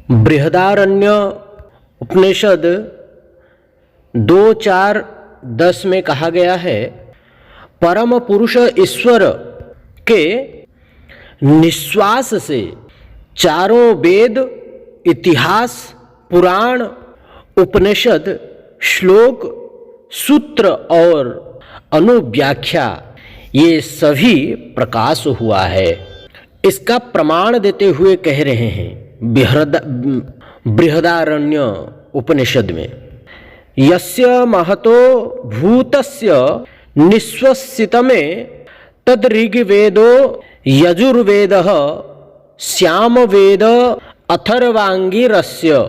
बृहदारण्य उपनिषद 2:4-10 में कहा गया है, परम पुरुष ईश्वर के निश्वास से चारों वेद, इतिहास, पुराण, उपनिषद, श्लोक, सूत्र और अनुव्याख्या ये सभी प्रकाश हुआ है। इसका प्रमाण देते हुए कह रहे हैं बृहदारण्य उपनिषद में, यस्य महतो भूतस्य निश्वसितमे तद ऋग्वेदो यजुर्वेदः श्यामवेद अथर्वांगिरस्य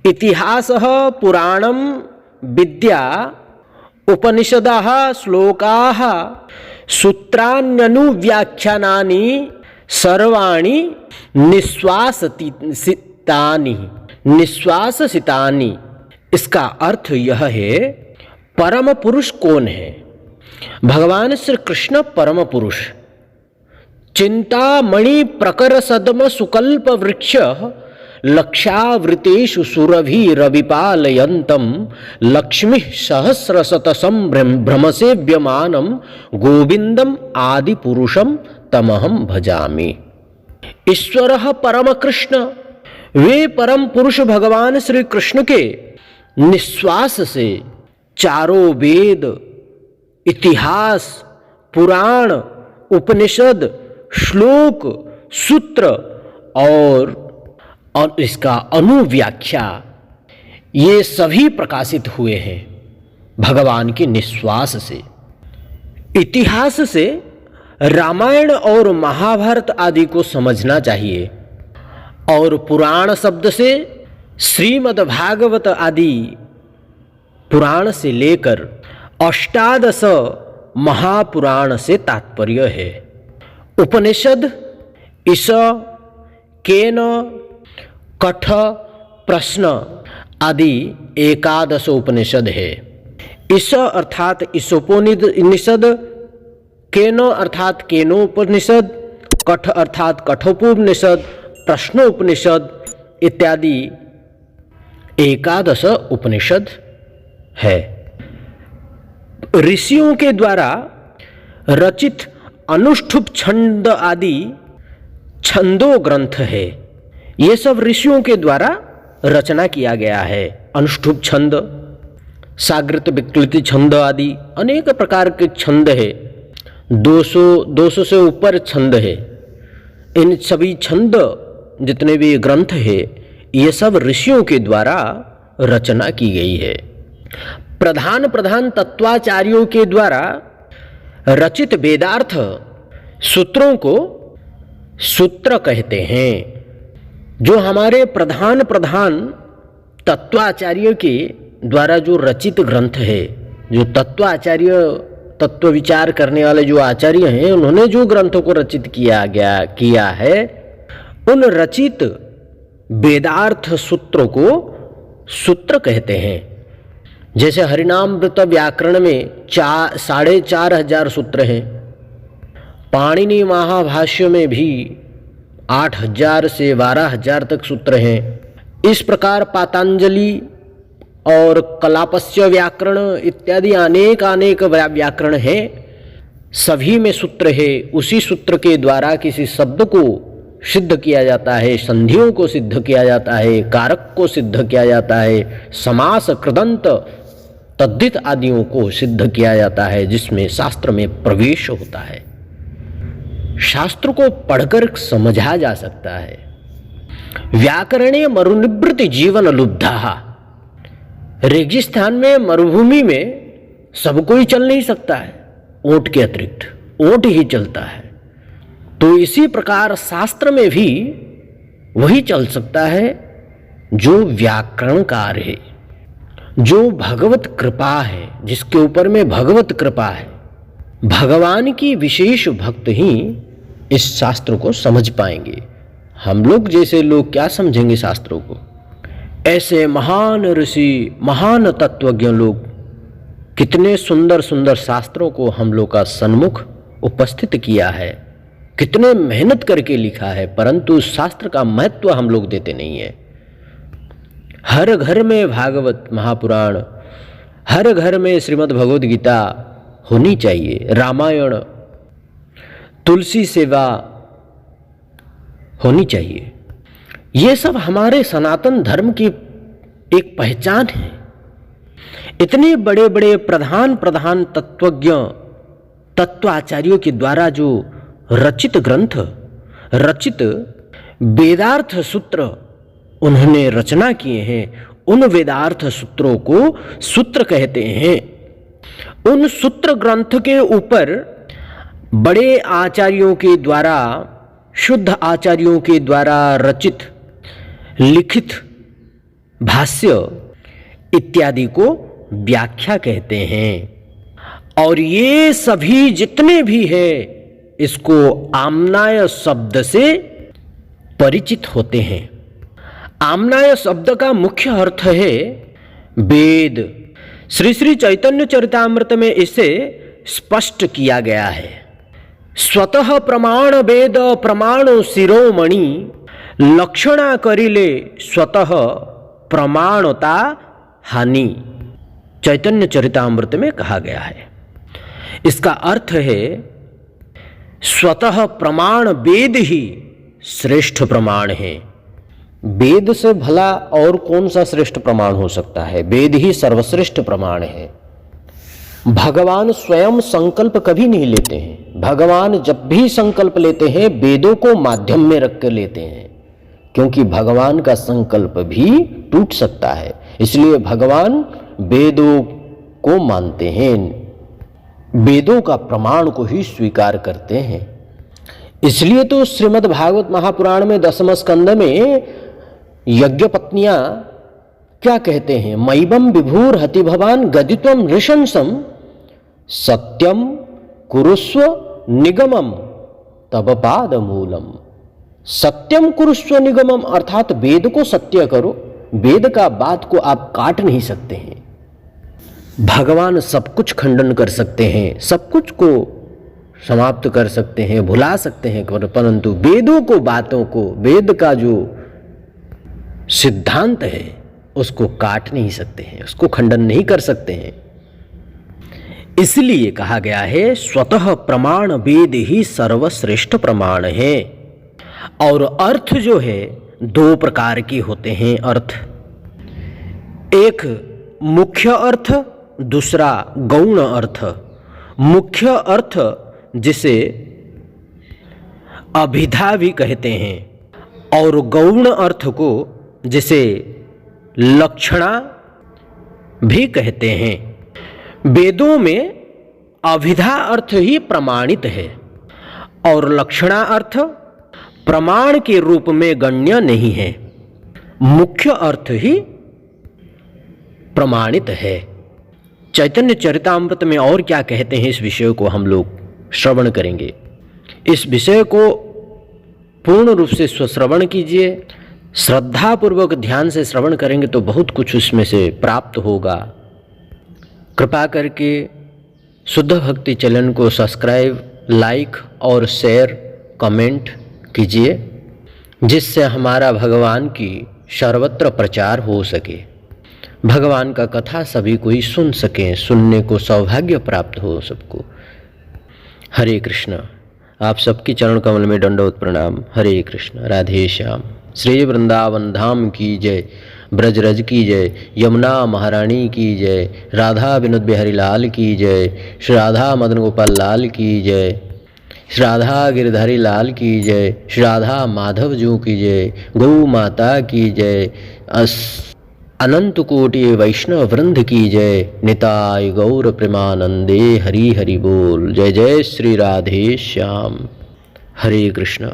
इतिहासः पुराणं विद्या उपनिषदः श्लोकाः सूत्राण्यनुव्याख्यानानि सर्वाणि निश्वासितानि। इसका अर्थ यह है, परम पुरुष कौन है? भगवान श्री कृष्ण परम पुरुष। चिंतामणि प्रकर सद्म सुकल्प वृक्ष लक्षावृतेषु सुरभिरविपालयन्तं लक्ष्मी सहस्रशत संभ्रमसेव्यमानं गोविंदम आदि पुरुषम तमहम भजामि। ईश्वरः परम कृष्ण, वे परम पुरुष भगवान श्री कृष्ण के निश्वास से चारों वेद, इतिहास, पुराण, उपनिषद, श्लोक, सूत्र और इसका अनुव्याख्या ये सभी प्रकाशित हुए हैं भगवान के निश्वास से। इतिहास से रामायण और महाभारत आदि को समझना चाहिए और पुराण शब्द से श्रीमद् भागवत आदि पुराण से लेकर अष्टादश महापुराण से तात्पर्य है। उपनिषद ईश, केन, कठ, प्रश्न आदि एकादश उपनिषद है। ईश अर्थात ईशोपनिषद, केन अर्थात केनोपनिषद, कठ अर्थात कठोपनिषद, प्रश्नोपनिषद इत्यादि एकादश उपनिषद है। ऋषियों के द्वारा रचित अनुष्ठुप छंद आदि छंदो ग्रंथ है। ये सब ऋषियों के द्वारा रचना किया गया है। अनुष्ठुप छंद, साग्रत विकृति छंद आदि अनेक प्रकार के छंद है। 200 से ऊपर छंद है। इन सभी छंद जितने भी ग्रंथ है ये सब ऋषियों के द्वारा रचना की गई है। प्रधान तत्वाचार्यों के द्वारा रचित वेदार्थ सूत्रों को सूत्र कहते हैं। जो हमारे प्रधान तत्वाचार्य के द्वारा जो रचित ग्रंथ है, जो तत्वाचार्य तत्व विचार करने वाले जो आचार्य हैं, उन्होंने जो ग्रंथों को रचित किया है, उन रचित वेदार्थ सूत्रों को सूत्र कहते हैं। जैसे हरिनामृत व्याकरण में 4,500 सूत्र हैं। पाणिनि महाभाष्य में भी 8,000 से 12,000 तक सूत्र हैं। इस प्रकार पातंजलि और कलापस्य व्याकरण इत्यादि अनेक व्याकरण हैं। सभी में सूत्र है। उसी सूत्र के द्वारा किसी शब्द को सिद्ध किया जाता है, संधियों को सिद्ध किया जाता है, कारक को सिद्ध किया जाता है, समास, कृदंत, तद्धित आदियों को सिद्ध किया जाता है, जिसमें शास्त्र में प्रवेश होता है। शास्त्र को पढ़कर समझा जा सकता है। व्याकरणे मरुनिवृत्ति जीवन लुब्धा। रेगिस्तान में, मरुभूमि में सब कोई चल नहीं सकता है, ऊंट के अतिरिक्त ऊंट ही चलता है। तो इसी प्रकार शास्त्र में भी वही चल सकता है जो व्याकरणकार है, जो भगवत कृपा है, जिसके ऊपर में भगवत कृपा है। भगवान की विशेष भक्त ही इस शास्त्र को समझ पाएंगे। हम लोग जैसे लोग क्या समझेंगे शास्त्रों को? ऐसे महान ऋषि, महान तत्वज्ञ लोग कितने सुंदर सुंदर शास्त्रों को हम लोग का सन्मुख उपस्थित किया है, कितने मेहनत करके लिखा है, परंतु उस शास्त्र का महत्व हम लोग देते नहीं है। हर घर में भागवत महापुराण, हर घर में श्रीमद् भगवद गीता होनी चाहिए, रामायण, तुलसी सेवा होनी चाहिए। ये सब हमारे सनातन धर्म की एक पहचान है। इतने बड़े बड़े प्रधान प्रधान तत्वज्ञ, तत्वाचार्यों के द्वारा जो रचित ग्रंथ, रचित वेदार्थ सूत्र उन्होंने रचना किए हैं, उन वेदार्थ सूत्रों को सूत्र कहते हैं। उन सूत्र ग्रंथ के ऊपर बड़े आचार्यों के द्वारा, शुद्ध आचार्यों के द्वारा रचित लिखित भाष्य इत्यादि को व्याख्या कहते हैं। और ये सभी जितने भी है इसको आम्नाय शब्द से परिचित होते हैं। आम्नाय शब्द का मुख्य अर्थ है वेद। श्री श्री चैतन्य चरितामृत में इसे स्पष्ट किया गया है। स्वतः प्रमाण वेद प्रमाण शिरोमणि, लक्षणा करिले स्वतः प्रमाणता हानि, चैतन्य चरितामृत में कहा गया है। इसका अर्थ है स्वतः प्रमाण वेद ही श्रेष्ठ प्रमाण है। वेद से भला और कौन सा श्रेष्ठ प्रमाण हो सकता है? वेद ही सर्वश्रेष्ठ प्रमाण है। भगवान स्वयं संकल्प कभी नहीं लेते हैं। भगवान जब भी संकल्प लेते हैं वेदों को माध्यम में रख कर लेते हैं, क्योंकि भगवान का संकल्प भी टूट सकता है। इसलिए भगवान वेदों को मानते हैं, वेदों का प्रमाण को ही स्वीकार करते हैं। इसलिए तो श्रीमद् भागवत महापुराण में 10वें स्कंद में यज्ञ पत्नियां क्या कहते हैं? मैबम विभूर हति भवान गदित्वम ऋषंसम सत्यम कुरुस्व निगमम तब पाद मूलम। सत्यम कुरुस्व निगमम अर्थात वेद को सत्य करो। वेद का बात को आप काट नहीं सकते हैं। भगवान सब कुछ खंडन कर सकते हैं, सब कुछ को समाप्त कर सकते हैं, भुला सकते हैं, परंतु वेदों को, बातों को, वेद का जो सिद्धांत है उसको काट नहीं सकते हैं, उसको खंडन नहीं कर सकते हैं। इसलिए कहा गया है स्वतः प्रमाण वेद ही सर्वश्रेष्ठ प्रमाण है। और अर्थ जो है दो प्रकार के होते हैं अर्थ, एक मुख्य अर्थ, दूसरा गौण अर्थ। मुख्य अर्थ जिसे अभिधा भी कहते हैं और गौण अर्थ को जिसे लक्षणा भी कहते हैं। वेदों में अभिधा अर्थ ही प्रमाणित है और लक्षणा अर्थ प्रमाण के रूप में गण्य नहीं है। मुख्य अर्थ ही प्रमाणित है। चैतन्य चरितामृत में और क्या कहते हैं इस विषय को हम लोग श्रवण करेंगे। इस विषय को पूर्ण रूप से स्वश्रवण कीजिए। श्रद्धापूर्वक ध्यान से श्रवण करेंगे तो बहुत कुछ उसमें से प्राप्त होगा। कृपा करके शुद्ध भक्ति चैनल को सब्सक्राइब, लाइक और शेयर, कमेंट कीजिए, जिससे हमारा भगवान की सर्वत्र प्रचार हो सके, भगवान का कथा सभी कोई सुन सकें, सुनने को सौभाग्य प्राप्त हो सबको। हरे कृष्ण। आप सबकी चरण कमल में दंडवत प्रणाम। हरे कृष्ण। राधे श्याम। श्री वृंदावन धाम की जय, ब्रजरज की जय, यमुना महारानी की जय, राधा विनोद बिहारी लाल की जय, श्री राधा मदन गोपाल लाल की जय, श्री राधा गिरधारी लाल की जय, श्री राधा माधव जू की जय, गौ माता की जय, अनंत कोटि वैष्णव वृंद की जय। निताय गौर प्रेमानंदे हरि हरि बोल। जय जय श्री राधे श्याम। हरे कृष्ण।